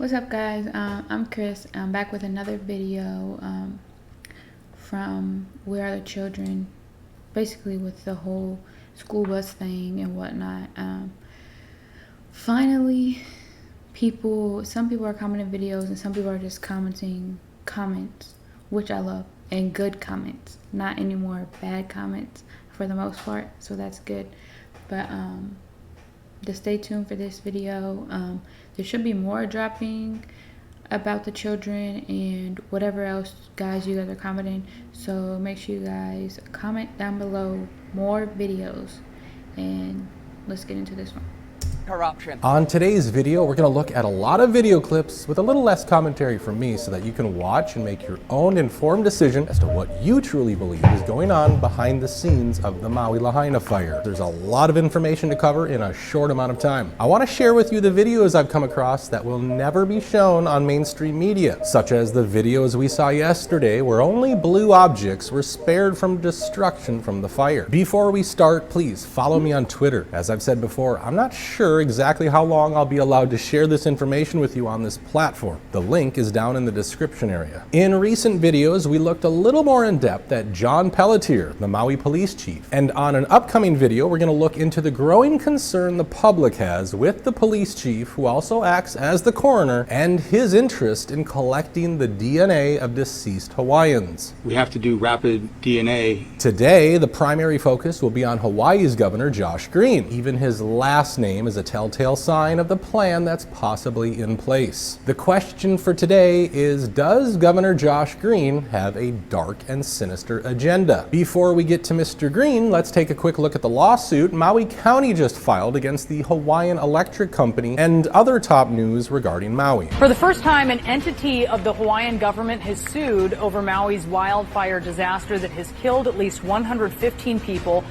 What's up, guys? I'm Chris. I'm back with another video from Where Are the Children, basically with the whole school bus thing and whatnot. Finally, some people are commenting videos and some people are just commenting comments, which I love, and good comments, not any more bad comments for the most part, so that's good. But just stay tuned for this video. There should be more dropping about the children and whatever else, guys, you guys are commenting. So make sure you guys comment down below more videos, and let's get into this one. Corruption. On today's video, we're going to look at a lot of video clips with a little less commentary from me so that you can watch and make your own informed decision as to what you truly believe is going on behind the scenes of the Maui Lahaina fire. There's a lot of information to cover in a short amount of time. I want to share with you the videos I've come across that will never be shown on mainstream media, such as the videos we saw yesterday where only blue objects were spared from destruction from the fire. Before we start, please follow me on Twitter. As I've said before, I'm not sure exactly how long I'll be allowed to share this information with you on this platform. The link is down in the description area. In recent videos, we looked a little more in depth at John Pelletier, the Maui police chief. And on an upcoming video, we're going to look into the growing concern the public has with the police chief, who also acts as the coroner, and his interest in collecting the DNA of deceased Hawaiians. We have to do rapid DNA. Today, the primary focus will be on Hawaii's Governor Josh Green. Even his last name is a telltale sign of the plan that's possibly in place. The question for today is, does Governor Josh Green have a dark and sinister agenda? Before we get to Mr. Green, let's take a quick look at the lawsuit Maui County just filed against the Hawaiian Electric Company and other top news regarding Maui. For the first time, an entity of the Hawaiian government has sued over Maui's wildfire disaster that has killed at least 115 people,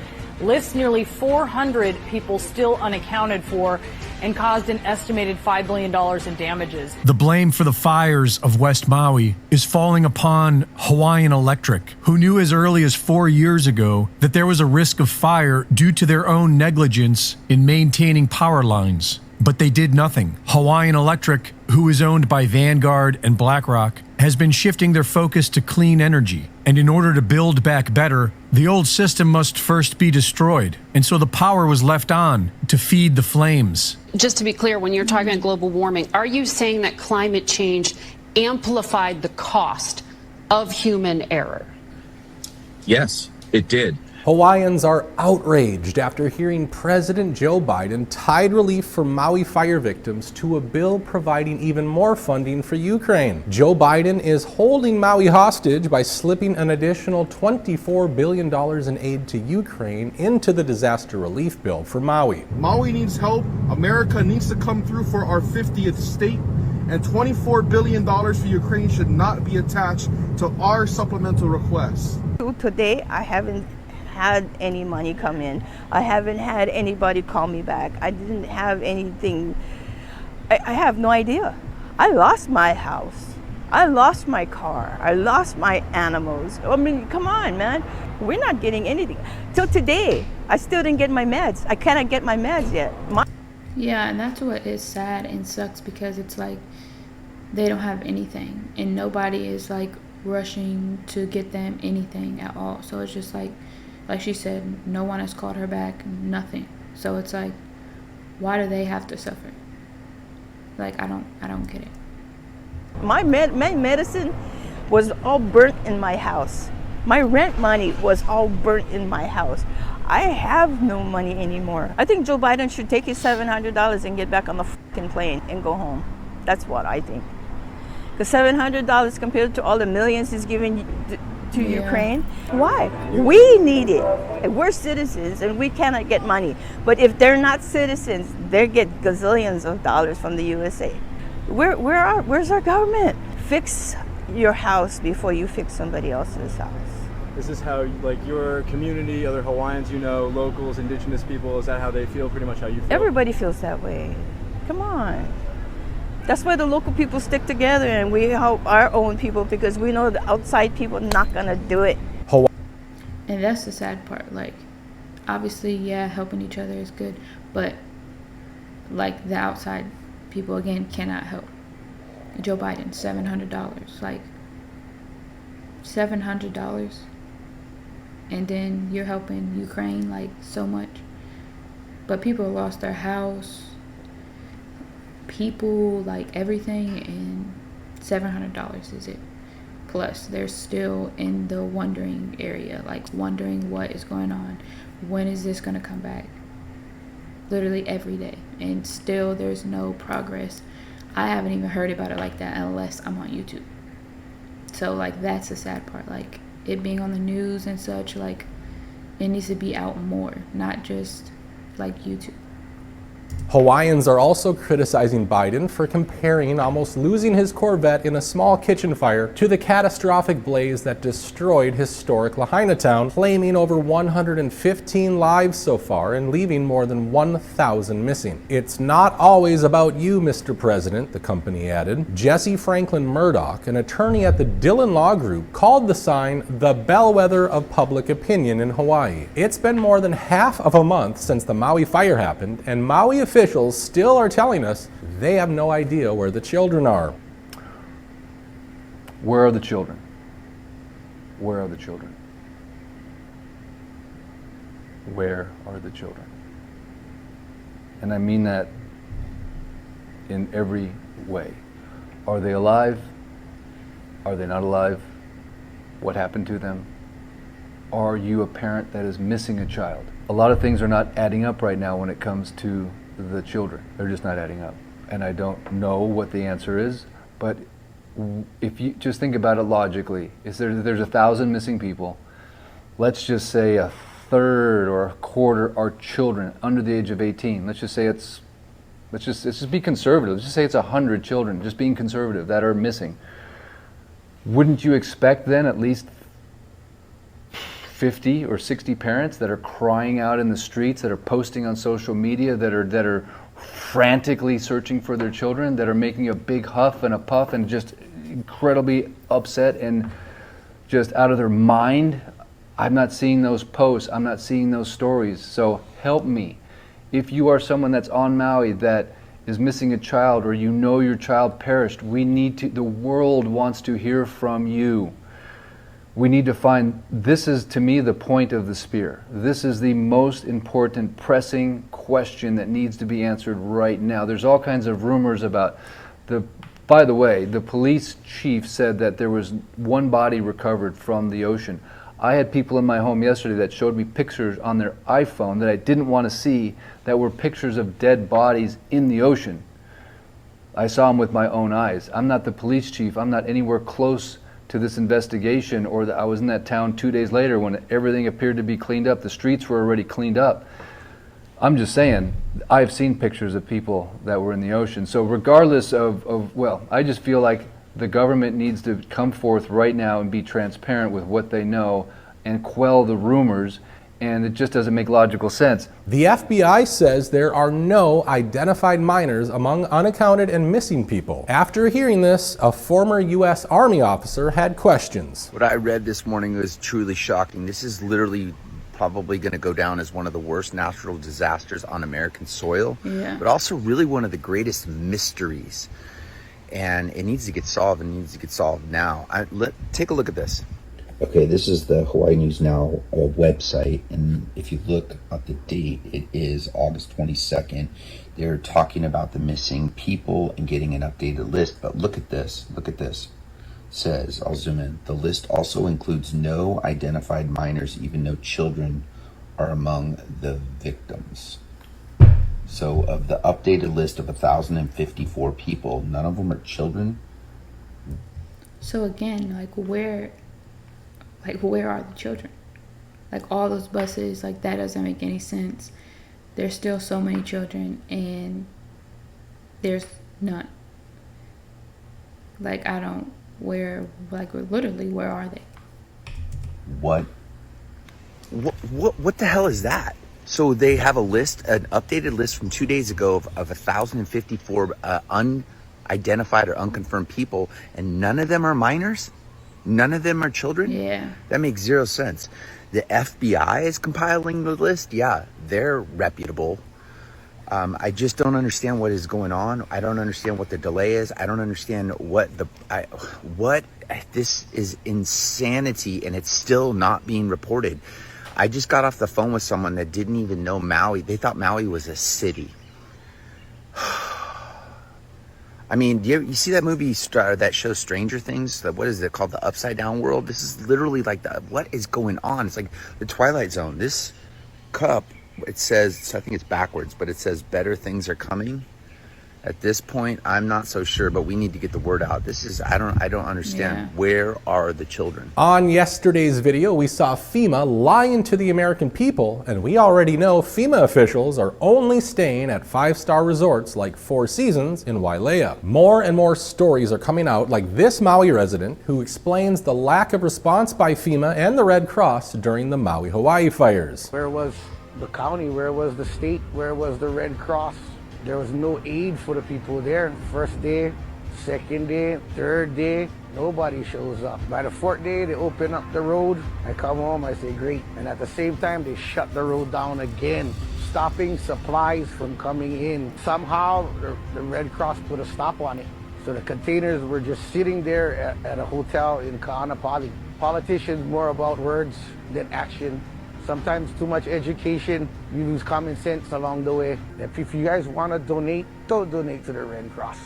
lists nearly 400 people still unaccounted for, and caused an estimated $5 billion in damages. The blame for the fires of West Maui is falling upon Hawaiian Electric, who knew as early as 4 years ago that there was a risk of fire due to their own negligence in maintaining power lines. But they did nothing. Hawaiian Electric, who is owned by Vanguard and BlackRock, has been shifting their focus to clean energy. And in order to build back better, the old system must first be destroyed. And so the power was left on to feed the flames. Just to be clear, when you're talking about global warming, are you saying that climate change amplified the cost of human error? Yes, it did. Hawaiians are outraged after hearing President Joe Biden tied relief for Maui fire victims to a bill providing even more funding for Ukraine. Joe Biden is holding Maui hostage by slipping an additional $24 billion in aid to Ukraine into the disaster relief bill for Maui. Maui needs help. America needs to come through for our 50th state. And $24 billion for Ukraine should not be attached to our supplemental requests. Today, I haven't had any money come in. I haven't had anybody call me back. I didn't have anything. I have no idea. I lost my house. I lost my car. I lost my animals. I mean, come on, man. We're not getting anything. Till today, I still didn't get my meds. I cannot get my meds yet. Yeah, and that's what is sad and sucks, because it's like they don't have anything and nobody is like rushing to get them anything at all. So it's just like she said, no one has called her back, nothing. So it's like, why do they have to suffer? Like, I don't get it. My medicine was all burnt in my house. My rent money was all burnt in my house. I have no money anymore. I think Joe Biden should take his $700 and get back on the fucking plane and go home. That's what I think. Because $700 compared to all the millions he's giving to Ukraine. Why? We need it. We're citizens and we cannot get money. But if they're not citizens, they get gazillions of dollars from the USA. Where's our government? Fix your house before you fix somebody else's house. Is this how, like, your community, other Hawaiians you know, locals, indigenous people, is that how they feel, pretty much how you feel? Everybody feels that way. Come on. That's why the local people stick together and we help our own people, because we know the outside people are not going to do it. And that's the sad part. Like, obviously, yeah, helping each other is good, but like the outside people, again, cannot help. Joe Biden, $700. Like, $700. And then you're helping Ukraine, like, so much. But people lost their house, people, like, everything, and $700 is it. Plus, they're still in the wondering area, like, wondering what is going on. When is this going to come back? Literally every day. And still, there's no progress. I haven't even heard about it like that unless I'm on YouTube. So, like, that's the sad part. Like, it being on the news and such, like, it needs to be out more, not just, like, YouTube. Hawaiians are also criticizing Biden for comparing almost losing his Corvette in a small kitchen fire to the catastrophic blaze that destroyed historic Lahaina town, claiming over 115 lives so far and leaving more than 1,000 missing. It's not always about you, Mr. President, the company added. Jesse Franklin Murdoch, an attorney at the Dillon Law Group, called the sign the bellwether of public opinion in Hawaii. It's been more than half of a month since the Maui fire happened, and Maui officials still are telling us they have no idea where the children are. Where are the children? Where are the children? Where are the children? And I mean that in every way. Are they alive? Are they not alive? What happened to them? Are you a parent that is missing a child? A lot of things are not adding up right now when it comes to the children. They're just not adding up. And I don't know what the answer is, but if you just think about it logically, there's 1,000 missing people. Let's just say a third or a quarter are children under the age of 18. Let's just be conservative. Let's just say it's 100 children, just being conservative, that are missing. Wouldn't you expect then at least 50 or 60 parents that are crying out in the streets, that are posting on social media, that are frantically searching for their children, that are making a big huff and a puff and just incredibly upset and just out of their mind? I'm not seeing those posts. I'm not seeing those stories. So help me. If you are someone that's on Maui that is missing a child, or you know your child perished, the world wants to hear from you. We need to find, this is to me the point of the spear. This is the most important pressing question that needs to be answered right now. There's all kinds of rumors about by the way, the police chief said that there was one body recovered from the ocean. I had people in my home yesterday that showed me pictures on their iPhone that I didn't want to see, that were pictures of dead bodies in the ocean. I saw them with my own eyes. I'm not the police chief. I'm not anywhere close to this investigation, or that I was in that town 2 days later when everything appeared to be cleaned up. The streets were already cleaned up. I'm just saying, I've seen pictures of people that were in the ocean. So regardless well, I just feel like the government needs to come forth right now and be transparent with what they know and quell the rumors, and it just doesn't make logical sense. The FBI says there are no identified minors among unaccounted and missing people. After hearing this, a former U.S. Army officer had questions. What I read this morning was truly shocking. This is literally probably going to go down as one of the worst natural disasters on American soil, but also really one of the greatest mysteries. And it needs to get solved, and needs to get solved now. Take a look at this. Okay, this is the Hawaii News Now website, and if you look at the date, it is August 22nd. They're talking about the missing people and getting an updated list, but look at this. It says, I'll zoom in, the list also includes no identified minors, even though children are among the victims. So of the updated list of 1,054 people, none of them are children. So again, where are the children? Like, all those buses, like, that doesn't make any sense. There's still so many children, and there's none. Like, literally, where are they? What the hell is that? So they have a list, an updated list from 2 days ago of 1,054 unidentified or unconfirmed people, and none of them are minors? None of them are children? Yeah. That makes zero sense. The FBI is compiling the list? Yeah, they're reputable. I just don't understand what is going on. I don't understand what the delay is. I don't understand this is insanity, and it's still not being reported. I just got off the phone with someone that didn't even know Maui. They thought Maui was a city. I mean, you see that movie, that show Stranger Things? What is it called? The Upside Down World? This is literally like what is going on? It's like the Twilight Zone. This cup, it says, I think it's backwards, but it says better things are coming. At this point, I'm not so sure, but we need to get the word out. This is, I don't understand. Yeah. Where are the children? On yesterday's video, we saw FEMA lying to the American people, and we already know FEMA officials are only staying at 5-star resorts like Four Seasons in Wailea. More and more stories are coming out, like this Maui resident who explains the lack of response by FEMA and the Red Cross during the Maui, Hawaii fires. Where was the county? Where was the state? Where was the Red Cross? There was no aid for the people there. First day, second day, third day, nobody shows up. By the fourth day, they open up the road. I come home, I say, great. And at the same time, they shut the road down again, stopping supplies from coming in. Somehow, the Red Cross put a stop on it. So the containers were just sitting there at a hotel in Ka'anapali. Politicians more about words than action. Sometimes too much education, you lose common sense along the way. If you guys want to donate, don't donate to the Red Cross.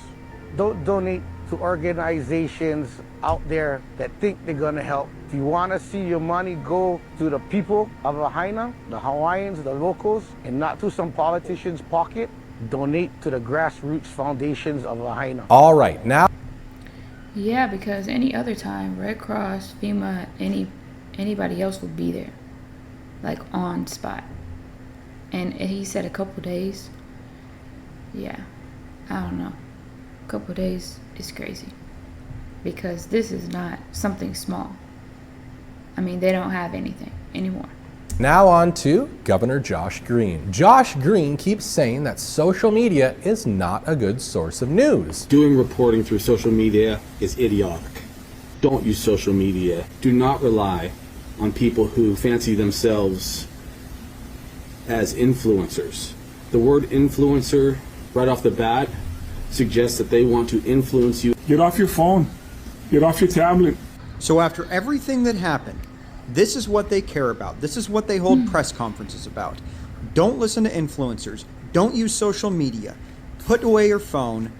Don't donate to organizations out there that think they're going to help. If you want to see your money go to the people of Lahaina, the Hawaiians, the locals, and not to some politician's pocket, donate to the grassroots foundations of Lahaina. All right, now. Yeah, because any other time, Red Cross, FEMA, anybody else would be there. Like on spot. And he said a couple days. Yeah, I don't know. A couple days is crazy. Because this is not something small. I mean, they don't have anything anymore. Now on to Governor Josh Green. Josh Green keeps saying that social media is not a good source of news. Doing reporting through social media is idiotic. Don't use social media. Do not rely on people who fancy themselves as influencers. The word influencer, right off the bat, suggests that they want to influence you. Get off your phone. Get off your tablet. So after everything that happened, this is what they care about. This is what they hold press conferences about. Don't listen to influencers. Don't use social media. Put away your phone.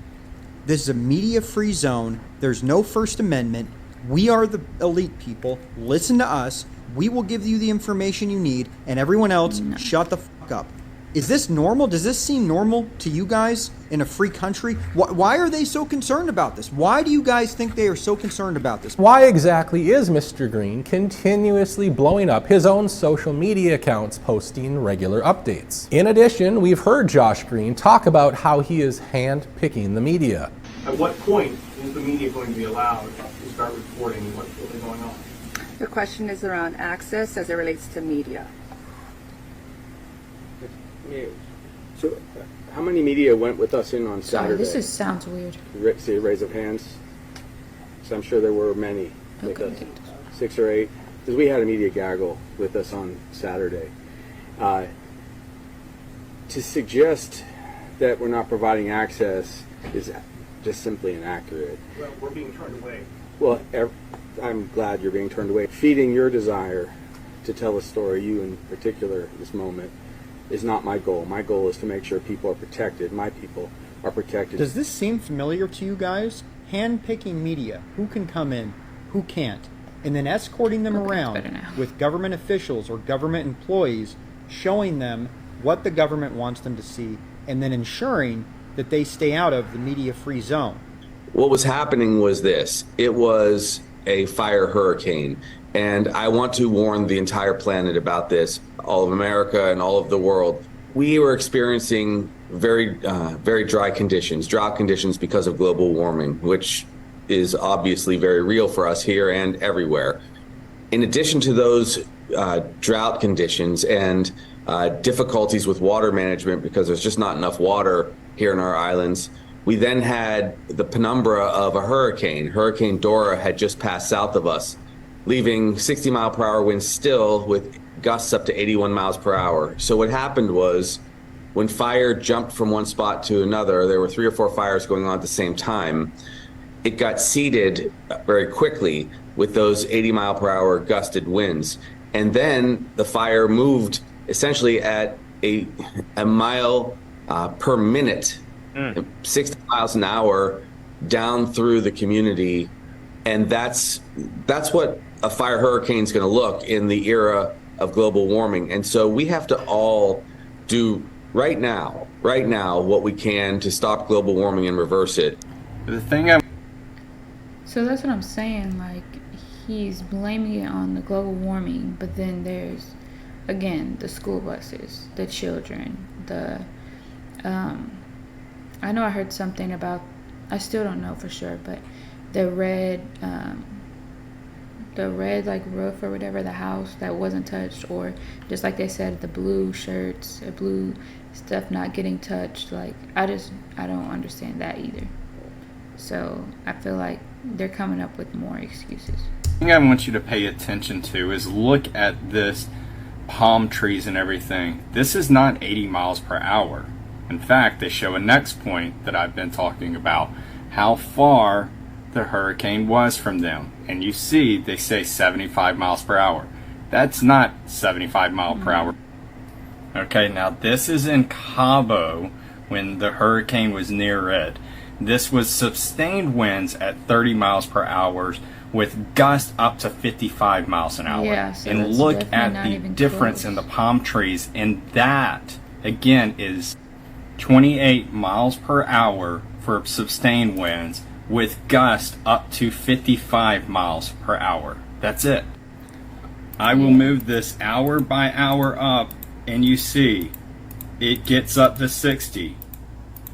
This is a media-free zone. There's no First Amendment. We are the elite people. Listen to us. We will give you the information you need, and everyone else, shut the fuck up. Is this normal? Does this seem normal to you guys in a free country? Why are they so concerned about this? Why do you guys think they are so concerned about this? Why exactly is Mr. Green continuously blowing up his own social media accounts posting regular updates? In addition, we've heard Josh Green talk about how he is hand-picking the media. At what point is the media going to be allowed to start reporting what's really going on? The question is around access as it relates to media. So, how many media went with us in on Saturday? Sorry, this sounds weird. See a raise of hands? So I'm sure there were many with us, 6 or 8, because we had a media gaggle with us on Saturday. To suggest that we're not providing access is just simply inaccurate. Well, we're being turned away. Well, I'm glad you're being turned away. Feeding your desire to tell a story, you in particular at this moment, is not my goal. My goal is to make sure people are protected. My people are protected. Does this seem familiar to you guys? Hand-picking media. Who can come in? Who can't? And then escorting them around with government officials or government employees, showing them what the government wants them to see, and then ensuring that they stay out of the media-free zone. What was happening was this. It was a fire hurricane. And I want to warn the entire planet about this, all of America and all of the world. We were experiencing very dry conditions, drought conditions because of global warming, which is obviously very real for us here and everywhere. In addition to those drought conditions and difficulties with water management because there's just not enough water here in our islands, we then had the penumbra of a hurricane. Hurricane Dora had just passed south of us, leaving 60-mile-per-hour winds still with gusts up to 81 miles per hour. So what happened was when fire jumped from one spot to another, there were 3 or 4 fires going on at the same time. It got seeded very quickly with those 80-mile-per-hour gusted winds. And then the fire moved essentially at a mile per minute, 60 miles an hour down through the community. And that's what a fire hurricane is going to look in the era of global warming. And so we have to all do right now what we can to stop global warming and reverse it. So that's what I'm saying, like, he's blaming it on the global warming, but then there's, again, the school buses, the children, I know I heard something about, I still don't know for sure, but the red like roof or whatever, the house that wasn't touched, or just like they said, the blue shirts, the blue stuff not getting touched. Like, I don't understand that either. So I feel like they're coming up with more excuses. The thing I want you to pay attention to is look at this palm trees and everything. This is not 80 miles per hour. In fact, they show a next point that I've been talking about, how far the hurricane was from them. And you see, they say 75 miles per hour. That's not 75 miles per hour. Okay, now this is in Cabo when the hurricane was near it. This was sustained winds at 30 miles per hour with gusts up to 55 miles an hour. Yeah, so and look at the difference in the palm trees. And that, again, is 28 miles per hour for sustained winds with gusts up to 55 miles per hour. That's it. I will move this hour by hour up, and you see it gets up to 60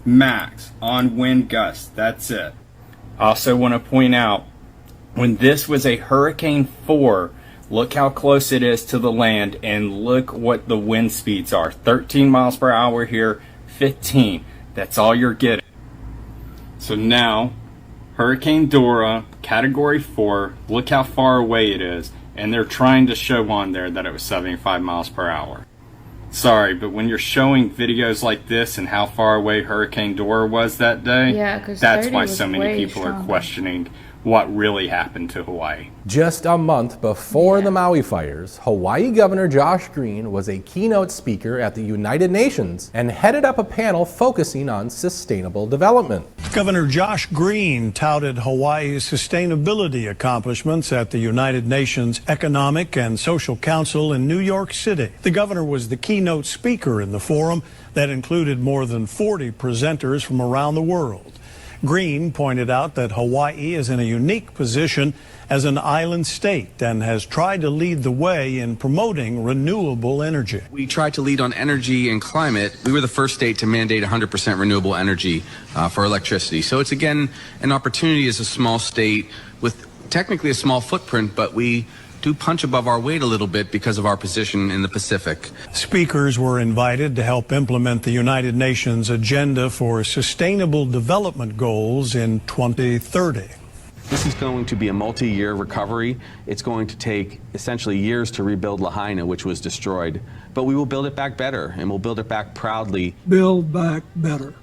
max on wind gusts. That's it. I also want to point out, when this was a Hurricane 4, look how close it is to the land, and look what the wind speeds are. 13 miles per hour here, 15. That's all you're getting. So now, Hurricane Dora, Category 4, look how far away it is, and they're trying to show on there that it was 75 miles per hour. Sorry, but when you're showing videos like this and how far away Hurricane Dora was that day, that's why so many people are questioning what really happened to Hawaii. Just a month before the Maui fires, Hawaii Governor Josh Green was a keynote speaker at the United Nations and headed up a panel focusing on sustainable development. Governor Josh Green touted Hawaii's sustainability accomplishments at the United Nations Economic and Social Council in New York City. The governor was the keynote speaker in the forum that included more than 40 presenters from around the world. Green pointed out that Hawaii is in a unique position as an island state and has tried to lead the way in promoting renewable energy. We tried to lead on energy and climate. We were the first state to mandate 100% renewable energy for electricity. So it's, again, an opportunity as a small state with technically a small footprint, but we do punch above our weight a little bit because of our position in the Pacific. Speakers were invited to help implement the United Nations agenda for sustainable development goals in 2030. This is going to be a multi-year recovery. It's going to take essentially years to rebuild Lahaina, which was destroyed. But we will build it back better, and we'll build it back proudly. Build back better.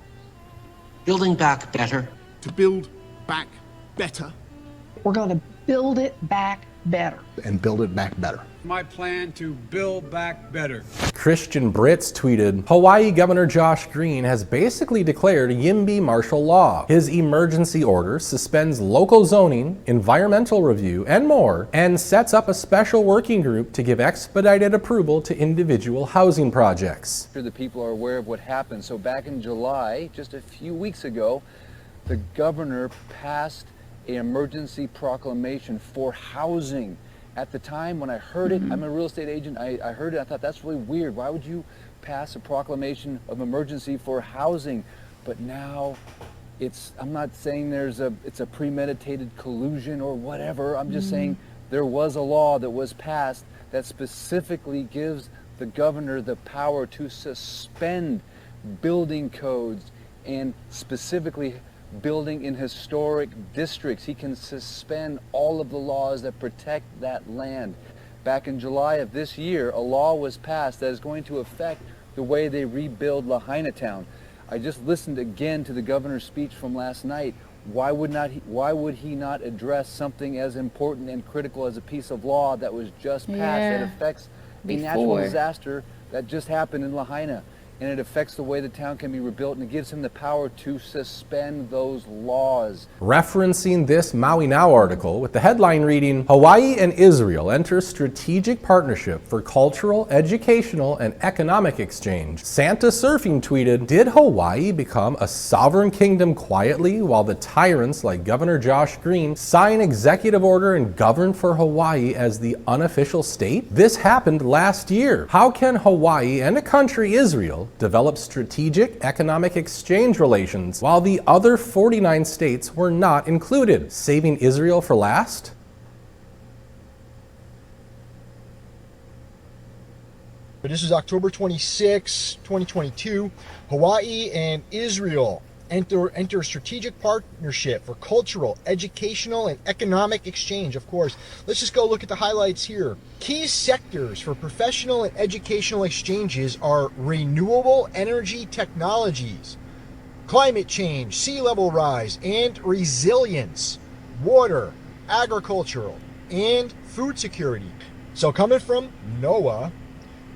Building back better. To build back better. We're going to build it back better. And build it back better. My plan to build back better. Christian Brits tweeted, Hawaii Governor Josh Green has basically declared YIMBY martial law. His emergency order suspends local zoning, environmental review, and more, and sets up a special working group to give expedited approval to individual housing projects. The people are aware of what happened. So back in July, just a few weeks ago, the governor passed an emergency proclamation for housing. At the time when I heard it, I'm a real estate agent, I heard it, I thought that's really weird. Why would you pass a proclamation of emergency for housing? But now I'm not saying it's a premeditated collusion or whatever. I'm just saying there was a law that was passed that specifically gives the governor the power to suspend building codes, and specifically building in historic districts. He can suspend all of the laws that protect that land. Back in July of this year, a law was passed that is going to affect the way they rebuild Lahaina town. I just listened again to the governor's speech from last night. Why would he not address something as important and critical as a piece of law that was just passed that affects a natural disaster that just happened in Lahaina? And it affects the way the town can be rebuilt, and it gives him the power to suspend those laws. Referencing this Maui Now article with the headline reading, Hawaii and Israel enter strategic partnership for cultural, educational, and economic exchange. Santa Surfing tweeted, did Hawaii become a sovereign kingdom quietly while the tyrants like Governor Josh Green sign executive order and govern for Hawaii as the unofficial state? This happened last year. How can Hawaii and a country, Israel, develop strategic economic exchange relations while the other 49 states were not included, saving Israel for last? This is October 26, 2022. Hawaii and Israel enter strategic partnership for cultural, educational, and economic exchange. Of course, let's just go look at the highlights here. Key sectors for professional and educational exchanges are renewable energy technologies, climate change, sea level rise, and resilience, water, agricultural, and food security. So coming from NOAA,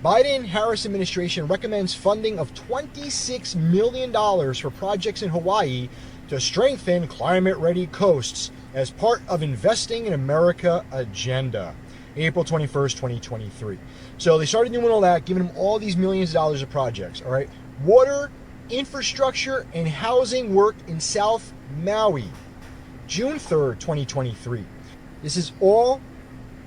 Biden-Harris administration recommends funding of $26 million for projects in Hawaii to strengthen climate-ready coasts as part of Investing in America agenda. April 21st, 2023. So they started doing all that, giving them all these millions of dollars of projects, all right? Water, infrastructure, and housing work in South Maui. June 3rd, 2023. This is all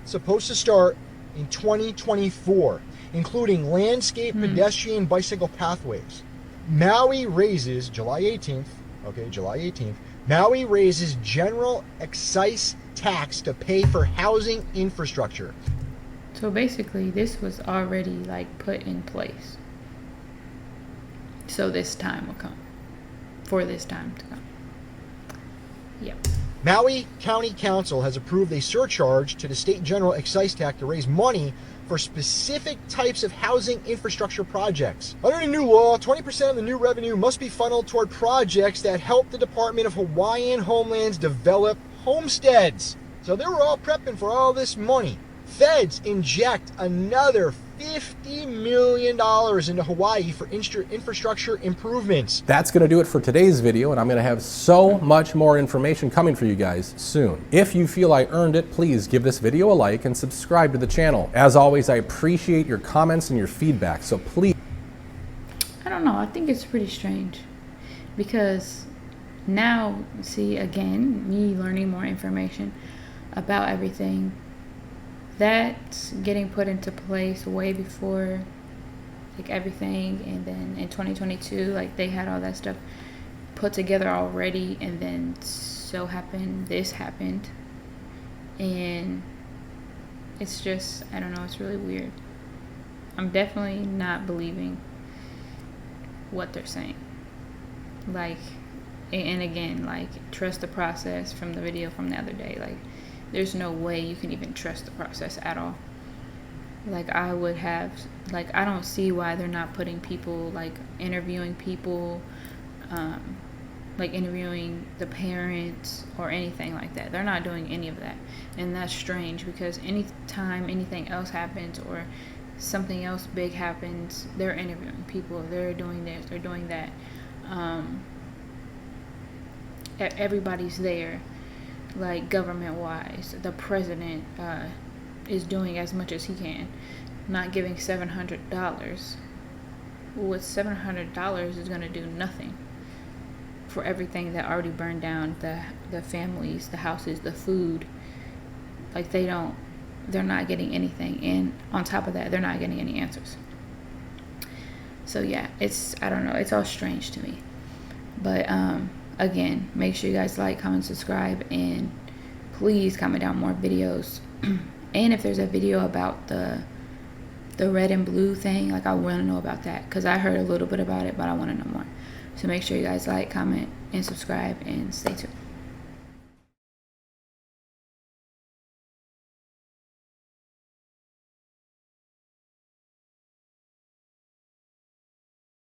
supposed to start in 2024. Including landscape, pedestrian, bicycle pathways. Maui raises, July 18th, Maui raises general excise tax to pay for housing infrastructure. So basically, this was already like put in place. So this time will come. For this time to come. Yep. Maui County Council has approved a surcharge to the state general excise tax to raise money for specific types of housing infrastructure projects. Under the new law, 20% of the new revenue must be funneled toward projects that help the Department of Hawaiian Homelands develop homesteads. So they were all prepping for all this money. Feds inject another $50 million into Hawaii for infrastructure improvements. That's going to do it for today's video, and I'm going to have so much more information coming for you guys soon. If you feel I earned it, please give this video a like and subscribe to the channel. As always, I appreciate your comments and your feedback, so please. I don't know, I think it's pretty strange because now, see, again, me learning more information about everything. That's getting put into place way before like everything, and then in 2022 like they had all that stuff put together already, and then this happened, and it's just, I don't know, it's really weird. I'm definitely not believing what they're saying, like, and again, like, trust the process from the video from the other day. Like, there's no way you can even trust the process at all. Like, I don't see why they're not putting people, like, interviewing people, like interviewing the parents or anything like that. They're not doing any of that. And that's strange, because anytime anything else happens or something else big happens, they're interviewing people. They're doing this, they're doing that. Everybody's there. Like, government-wise, the president is doing as much as he can, not giving $700. What $700 is going to do nothing for everything that already burned down, the families, the houses, the food. Like, they're not getting anything, and on top of that, they're not getting any answers. So yeah, I don't know, it's all strange to me. But again, make sure you guys like, comment, subscribe, and please comment down more videos. And if there's a video about the red and blue thing, like, I want to know about that, because I heard a little bit about it, but I want to know more. So make sure you guys like, comment, and subscribe, and stay tuned.